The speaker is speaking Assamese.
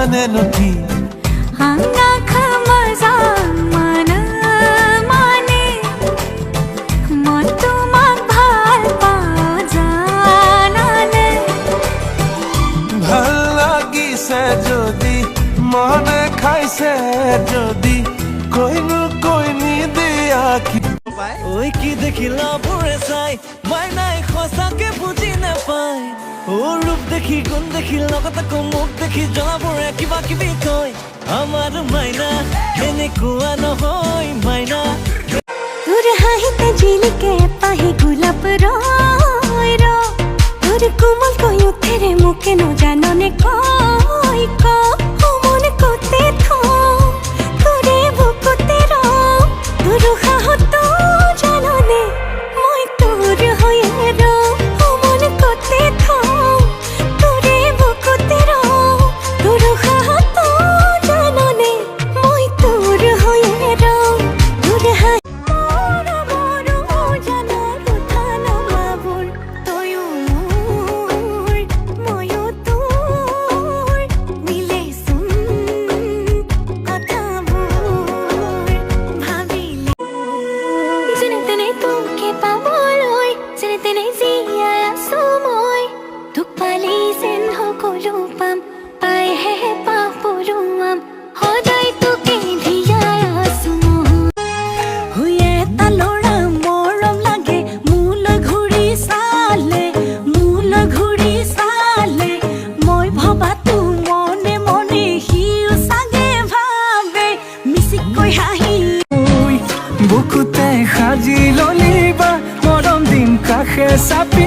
মানে নকি ভাল লাগিছে যদি মনে খাইছে যদি কৈনি দিয়া ওই কি দেখিলা বুড়ে চাই মাইনাই সঁচাকে বুজি নাপায় ও ৰূপ দেখি গুণ দেখি লগত আকৌ মুখ দেখি জনাবোৰে কিবা কিবি কয় আমাৰ মাইনা এনেকুৱা নহয় মাইনা তোর হাহিতে ঝিলিকে পাহি গোলাপ রয় র তোর কোমল কই উঠেরে মুখে ন জাননে কই ক ও মনে করতে থো তোরে বুকুতে র তোর হাহত জাননে মই তোর হয়ে র ও মনে করতে থো তোরে বুকুতে র তোর হাহত জাননে মই তোর হয়ে র তোর বুকুতে সাজি ললিবা মৰম দিম কাষে চাপি